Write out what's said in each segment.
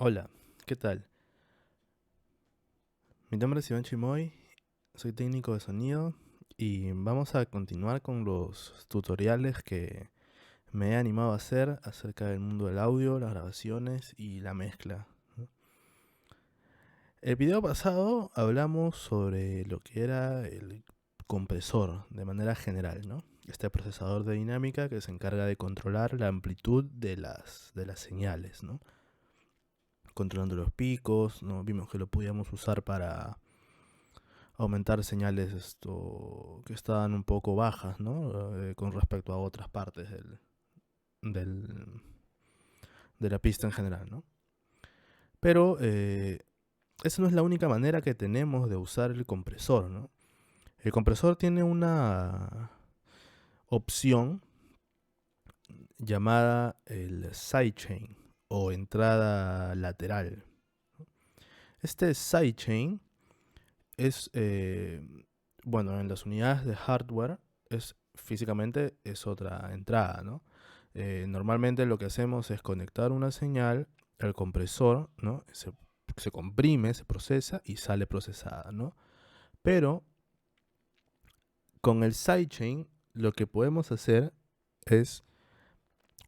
Hola, ¿qué tal? Mi nombre es Iván Chimoy, soy técnico de sonido y vamos a continuar con los tutoriales que me he animado a hacer acerca del mundo del audio, las grabaciones y la mezcla, ¿no? El video pasado hablamos sobre lo que era el compresor de manera general, ¿no? Este procesador de dinámica que se encarga de controlar la amplitud de las señales, ¿no? Controlando los picos, ¿no? Vimos que lo podíamos usar para aumentar señales que estaban un poco bajas, ¿no? Con respecto a otras partes del- de la pista en general, ¿no? Pero esa no es la única manera que tenemos de usar el compresor, ¿no? El compresor tiene una opción llamada el sidechain o entrada lateral. Este sidechain es, bueno, en las unidades de hardware físicamente es otra entrada, ¿no? Normalmente lo que hacemos es conectar una señal al compresor, ¿no? Se comprime, se procesa y sale procesada, ¿no? Pero con el sidechain lo que podemos hacer es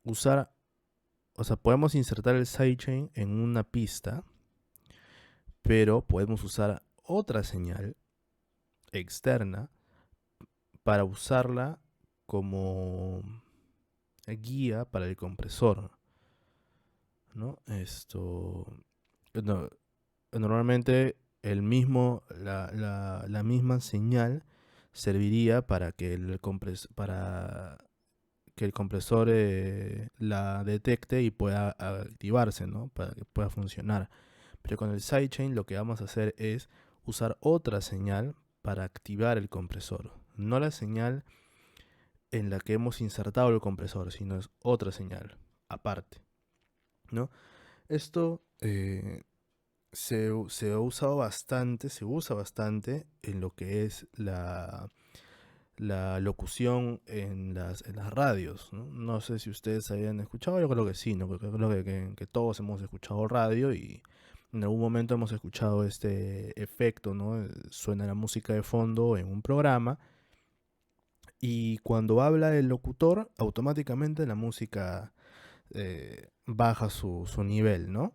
usar, o sea, podemos insertar el sidechain en una pista, pero podemos usar otra señal externa para usarla como guía para el compresor, ¿no? No, normalmente la misma señal serviría para que el compresor la detecte y pueda activarse, ¿no? Para que pueda funcionar. Pero con el sidechain lo que vamos a hacer es usar otra señal para activar el compresor. No la señal en la que hemos insertado el compresor, sino es otra señal aparte, ¿no? Esto se ha usado bastante, se usa bastante en lo que es la locución en las radios, ¿no? No sé si ustedes habían escuchado, yo creo que sí, ¿no? Porque creo que todos hemos escuchado radio y en algún momento hemos escuchado este efecto, ¿no? Suena la música de fondo en un programa y cuando habla el locutor, automáticamente la música baja su nivel, ¿no?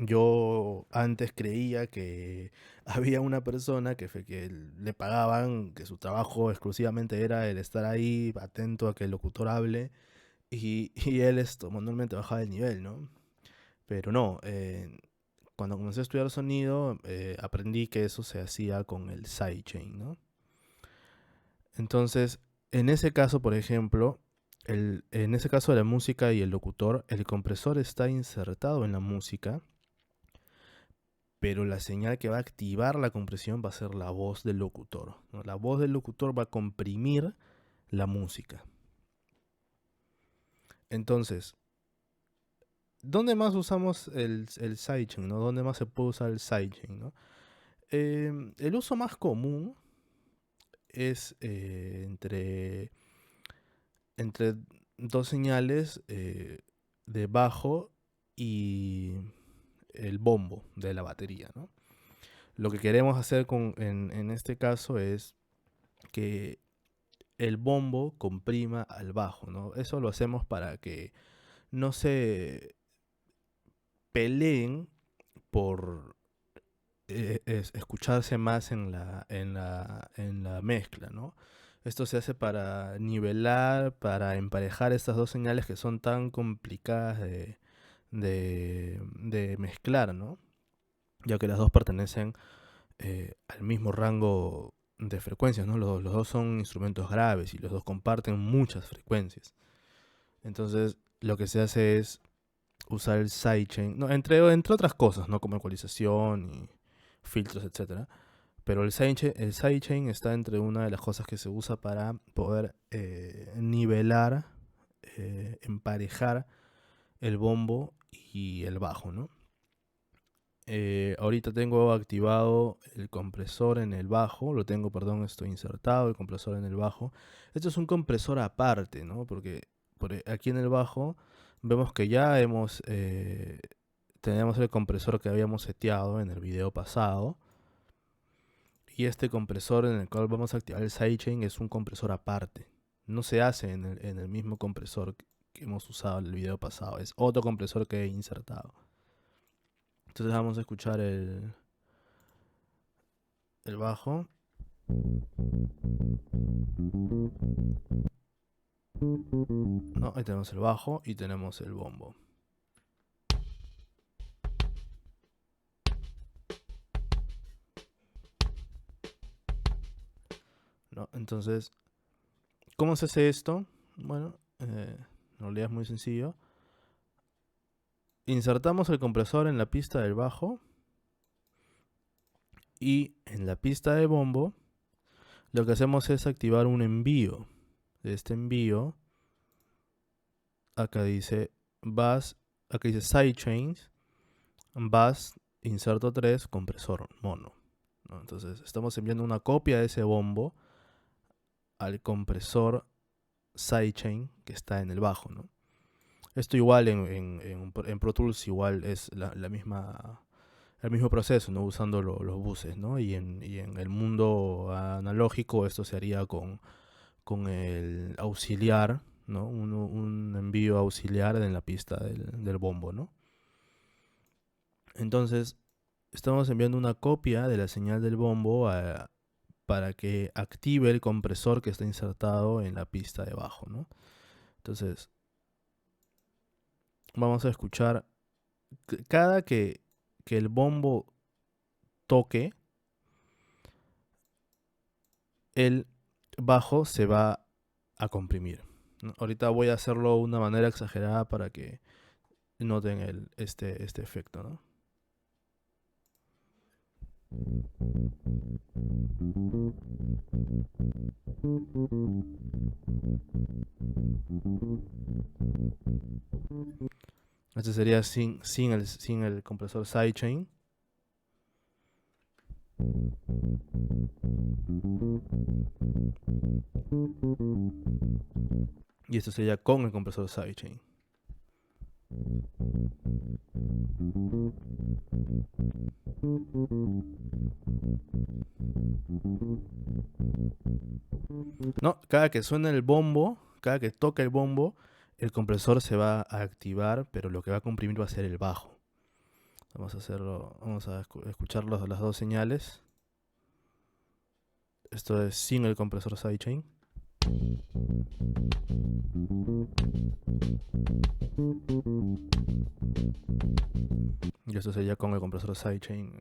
Yo antes creía que había una persona que le pagaban, que su trabajo exclusivamente era el estar ahí atento a que el locutor hable y él manualmente bajaba el nivel, ¿no? Pero no, cuando comencé a estudiar sonido aprendí que eso se hacía con el sidechain, ¿no? Entonces, en ese caso, por ejemplo, en ese caso de la música y el locutor, el compresor está insertado en la música, pero la señal que va a activar la compresión va a ser la voz del locutor, ¿no? La voz del locutor va a comprimir la música. Entonces, ¿dónde más usamos el sidechain, ¿no? ¿Dónde más se puede usar el sidechain, ¿no? El uso más común es entre dos señales de bajo y el bombo de la batería, ¿no? Lo que queremos hacer en este caso es que el bombo comprima al bajo, ¿no? Eso lo hacemos para que no se peleen por escucharse más en la mezcla, ¿no? Esto se hace para nivelar, para emparejar estas dos señales que son tan complicadas de mezclar, ¿no? Ya que las dos pertenecen al mismo rango de frecuencias, ¿no? Los dos son instrumentos graves y los dos comparten muchas frecuencias. Entonces, lo que se hace es usar el sidechain, no, entre otras cosas, ¿no? Como ecualización y filtros, etcétera. Pero el sidechain está entre una de las cosas que se usa para poder nivelar, emparejar el bombo y el bajo, ¿no? Ahorita tengo activado el compresor en el bajo, lo tengo, perdón, estoy insertado el compresor en el bajo. Esto es un compresor aparte, ¿no? Porque aquí en el bajo vemos que ya hemos tenemos el compresor que habíamos seteado en el video pasado. Y este compresor en el cual vamos a activar el sidechain es un compresor aparte. No se hace en el mismo compresor que hemos usado en el video pasado. Es otro compresor que he insertado. Entonces vamos a escuchar el bajo. No, ahí tenemos el bajo y tenemos el bombo. ¿No? Entonces, ¿cómo se hace esto? Bueno, en realidad es muy sencillo. Insertamos el compresor en la pista del bajo y en la pista de bombo lo que hacemos es activar un envío. De este envío, acá dice bus, acá dice sidechains, bus, inserto 3, compresor mono, ¿no? Entonces estamos enviando una copia de ese bombo al compresor sidechain que está en el bajo, ¿no? Esto igual en Pro Tools igual es la misma, el mismo proceso, ¿no? Usando los buses, ¿no? Y en el mundo analógico esto se haría con el auxiliar, ¿no? Un envío auxiliar en la pista del bombo, ¿no? Entonces, estamos enviando una copia de la señal del bombo para que active el compresor que está insertado en la pista de bajo, ¿no? Entonces, vamos a escuchar cada que el bombo toque, el bajo se va a comprimir, ¿no? Ahorita voy a hacerlo de una manera exagerada para que noten este efecto, ¿no? Este sería sin el compresor sidechain. Y esto sería con el compresor sidechain. No, cada que suena el bombo, cada que toca el bombo, el compresor se va a activar, pero lo que va a comprimir va a ser el bajo. Vamos a hacerlo, vamos a escuchar las dos señales. Esto es sin el compresor sidechain. Y esto sería con el compresor sidechain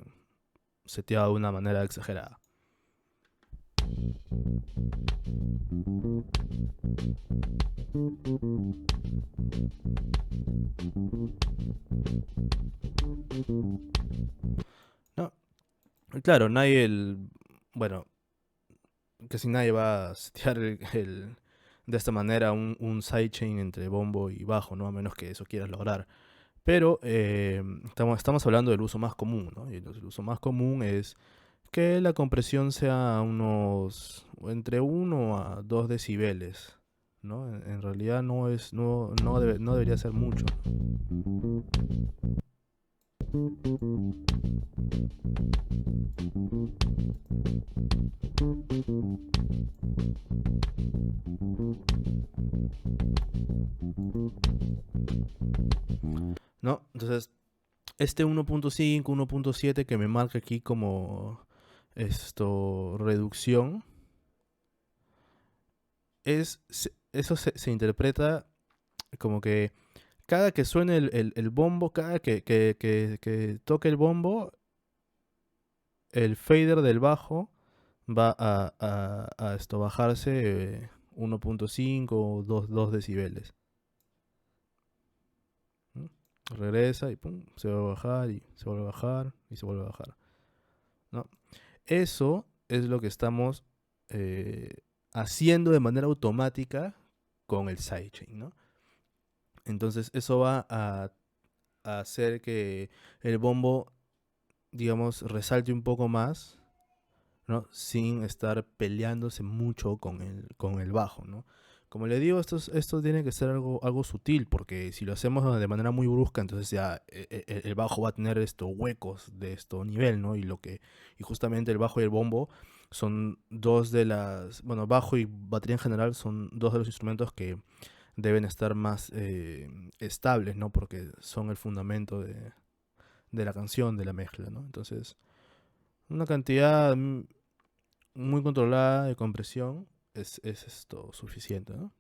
seteado de una manera exagerada. No, claro, bueno, casi nadie va a setear de esta manera un sidechain entre bombo y bajo, ¿no? A menos que eso quieras lograr. Pero estamos hablando del uso más común, ¿no? Y el uso más común es que la compresión sea entre 1 a 2 decibeles, ¿no? En realidad no debería ser mucho. ¿No? Entonces, este 1.5, 1.7 que me marca aquí como reducción, eso se interpreta como que cada que suene el bombo, cada que toque el bombo, el fader del bajo va a bajarse 1.5 o 2 decibeles. Regresa y pum, se va a bajar y se vuelve a bajar y se vuelve a bajar, ¿no? Eso es lo que estamos haciendo de manera automática con el sidechain, ¿no? Entonces eso va a hacer que el bombo, digamos, resalte un poco más, ¿no? Sin estar peleándose mucho con el bajo, ¿no? Como le digo, esto tiene que ser algo sutil, porque si lo hacemos de manera muy brusca, entonces ya el bajo va a tener estos huecos de esto nivel, ¿no? Y justamente el bajo y el bombo son dos de las, bueno, bajo y batería en general son dos de los instrumentos que deben estar más estables, ¿no? Porque son el fundamento de la canción, de la mezcla, ¿no? Entonces, una cantidad muy controlada de compresión es esto suficiente, ¿no?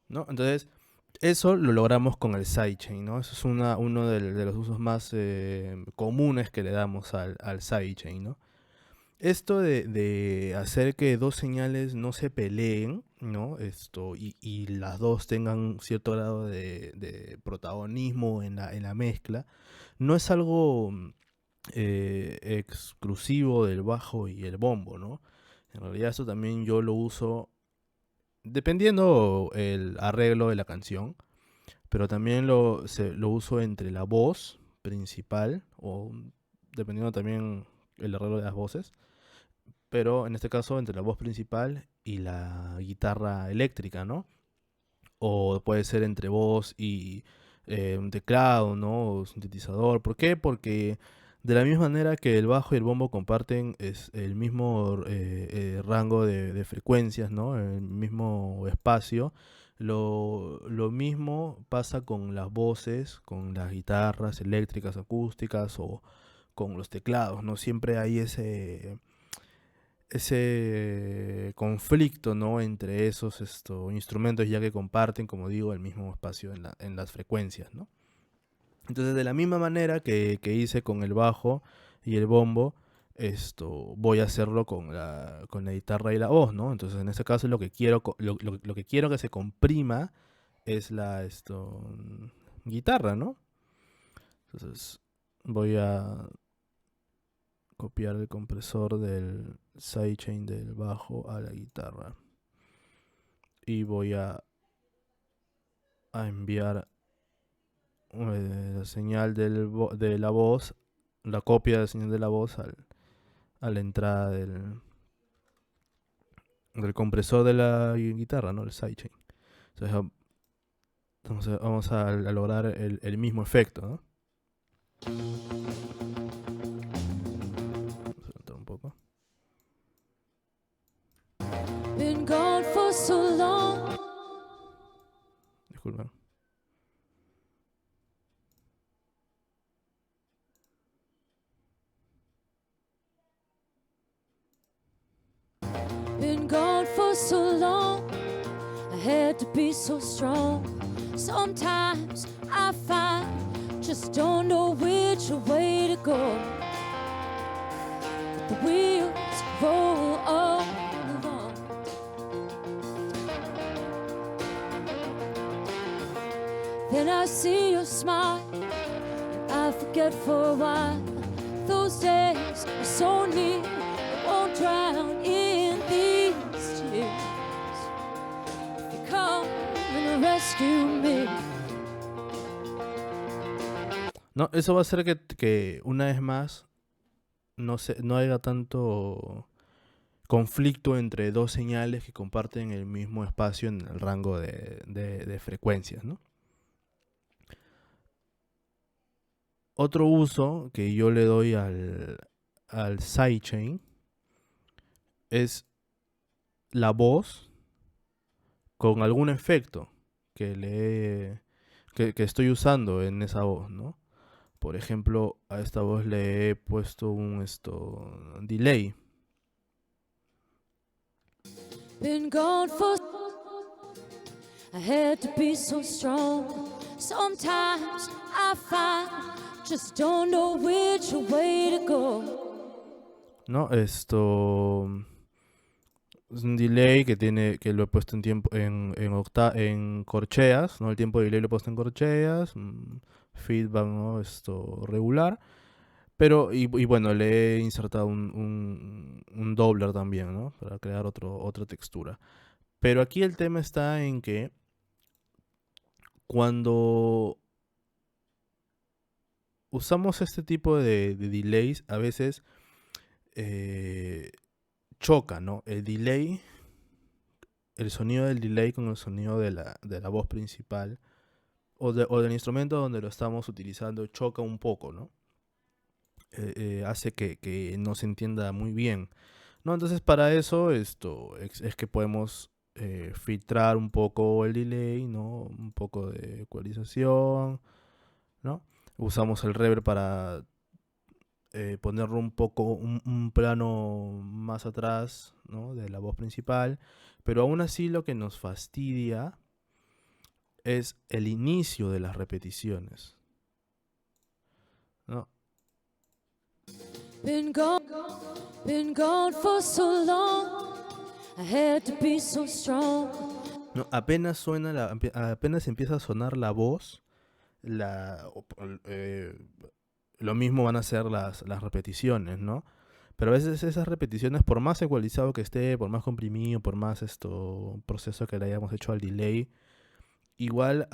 ¿No? Entonces, eso lo logramos con el sidechain, ¿no? Eso es uno de los usos más comunes que le damos al sidechain, ¿no? Esto de hacer que dos señales no se peleen, ¿no? Y las dos tengan cierto grado de protagonismo en la mezcla, no es algo exclusivo del bajo y el bombo, ¿no? En realidad esto también yo lo uso dependiendo el arreglo de la canción, pero también lo uso entre la voz principal o dependiendo también el arreglo de las voces, pero en este caso entre la voz principal y la guitarra eléctrica, ¿no? O puede ser entre voz y un teclado, ¿no? O sintetizador. ¿Por qué? Porque de la misma manera que el bajo y el bombo comparten es el mismo rango de frecuencias, ¿no? El mismo espacio. Lo mismo pasa con las voces, con las guitarras eléctricas, acústicas o con los teclados, ¿no? Siempre hay ese conflicto, ¿no? Entre esos instrumentos, ya que comparten, como digo, el mismo espacio en las frecuencias, ¿no? Entonces, de la misma manera que hice con el bajo y el bombo, voy a hacerlo con la guitarra y la voz, ¿no? Entonces, en este caso, lo que quiero que se comprima es la guitarra, ¿no? Entonces, voy a copiar el compresor del sidechain del bajo a la guitarra. Y voy a enviar la señal de la voz, la copia de la señal de la voz a la entrada del compresor de la guitarra, ¿no? El sidechain. Entonces vamos a lograr el mismo efecto, ¿no? Vamos a notar un poco. Been gone for so long. Disculpen. Been gone for so long. I had to be so strong. Sometimes I find just don't know which way to go. But the wheels roll on along. Then I see your smile. I forget for a while. Those days are so near. I won't drown in these tears. You come and rescue me. No, eso va a hacer que una vez más no haya tanto conflicto entre dos señales que comparten el mismo espacio en el rango de frecuencias, ¿no? Otro uso que yo le doy al sidechain es la voz con algún efecto que estoy usando en esa voz, ¿no? Por ejemplo, a esta voz le he puesto un delay. Been gone for I had to be so strong. Sometimes I find just don't know which way to go. ¿No? Es un delay que lo he puesto en corcheas, ¿no? El tiempo de delay lo he puesto en corcheas, feedback, ¿no? Regular. Pero, y bueno, le he insertado un doubler también, ¿no? Para crear otra textura. Pero aquí el tema está en que cuando usamos este tipo de delays, a veces choca, ¿no? El delay, el sonido del delay con el sonido de la voz principal o del instrumento donde lo estamos utilizando choca un poco, ¿no? Hace que no se entienda muy bien, ¿no? Entonces para eso es que podemos filtrar un poco el delay, ¿no? Un poco de ecualización, ¿no? Usamos el reverb para ponerlo un poco, un plano más atrás, ¿no? De la voz principal, pero aún así lo que nos fastidia es el inicio de las repeticiones, ¿no? Been gone for so long. I had to be so strong. No, apenas empieza a sonar la voz, lo mismo van a ser las repeticiones, ¿no? Pero a veces esas repeticiones, por más ecualizado que esté, por más comprimido, por más proceso que le hayamos hecho al delay, igual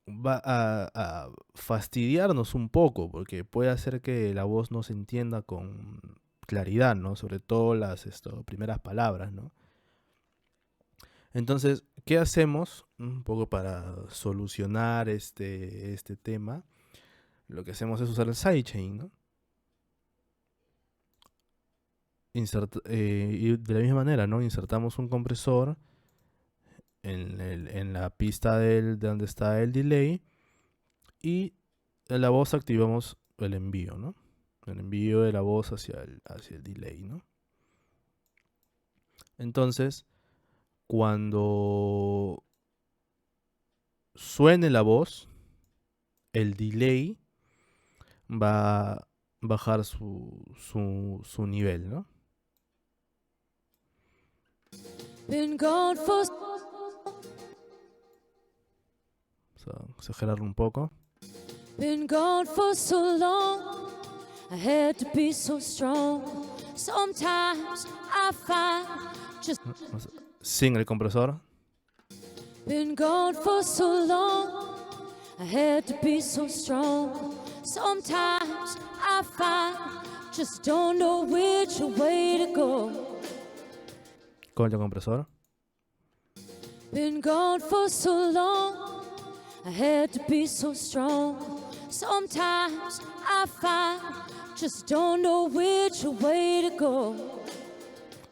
va a fastidiarnos un poco, porque puede hacer que la voz no se entienda con claridad, ¿no? Sobre todo las primeras palabras, ¿no? Entonces, ¿qué hacemos? Un poco para solucionar este tema. Lo que hacemos es usar el sidechain, ¿no? Y de la misma manera, ¿no? Insertamos un compresor en la pista de donde está el delay y en la voz activamos el envío, ¿no? El envío de la voz hacia el delay, ¿no? Entonces, cuando suene la voz, el delay va a bajar su nivel, ¿no? Vamos a exagerarlo un poco. Been gone for so long. I had to be so strong. Sometimes I find just sin el compresor. Been gone for so long. I had to be so strong. Sometimes I find just don't know which way to go. Con el compresor. Been gone for so long. I had to be so strong. Sometimes I find just don't know which way to go.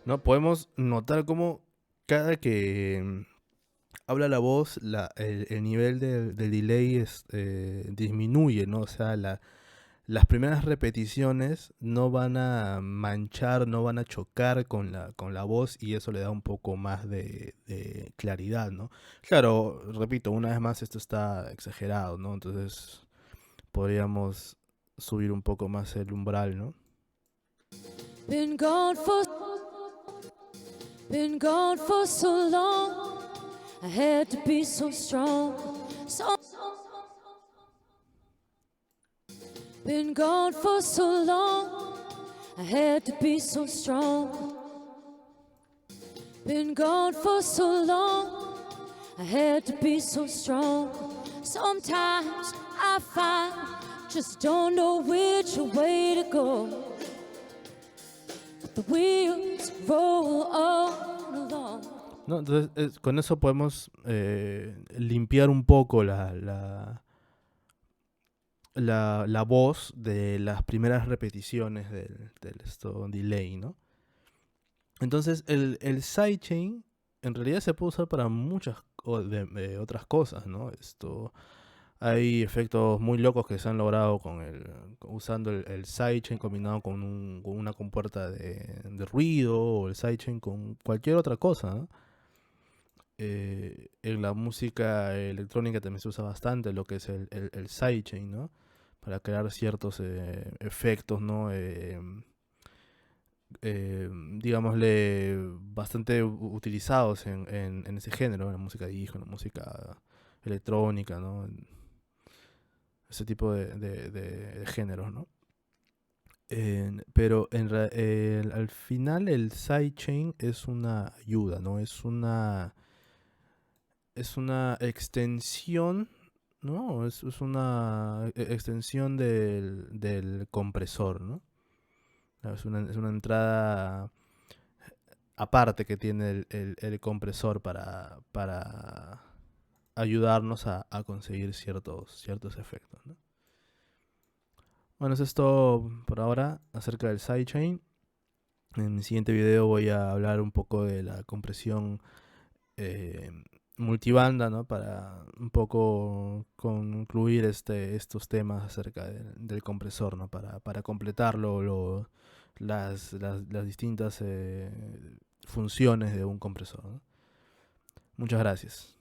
No, podemos notar cómo cada que habla la voz, el nivel del delay disminuye, ¿no? O sea, las primeras repeticiones no van a manchar, no van a chocar con la voz y eso le da un poco más de claridad, ¿no? Claro, repito, una vez más esto está exagerado, ¿no? Entonces podríamos subir un poco más el umbral, ¿no? Been gone for so long. I had to be so strong. Been gone for so long. I had to be so strong. Been gone for so long. I had to be so strong. Sometimes I find just don't know which way to go. The wheels roll on along. No, entonces con eso podemos limpiar un poco la voz de las primeras repeticiones del delay, ¿no? Entonces el sidechain en realidad se puede usar para muchas otras cosas, ¿no? Hay efectos muy locos que se han logrado usando el sidechain combinado con una compuerta de ruido, o el sidechain con cualquier otra cosa, ¿no? En la música electrónica también se usa bastante lo que es el sidechain, ¿no? Para crear ciertos efectos, ¿no? Digámosle, bastante utilizados en ese género, en la música disco, en la música electrónica, ¿no? Ese tipo de géneros, ¿no? Pero al final el sidechain es una ayuda, ¿no? Es una extensión, ¿no? Es una extensión del compresor, ¿no? Es una entrada aparte que tiene el compresor para ayudarnos a conseguir ciertos efectos, ¿no? Bueno, eso es todo por ahora acerca del sidechain. En mi siguiente video voy a hablar un poco de la compresión eh, multibanda, ¿no? Para un poco concluir estos temas acerca del compresor, ¿no? Para completarlo, las distintas funciones de un compresor, ¿no? Muchas gracias.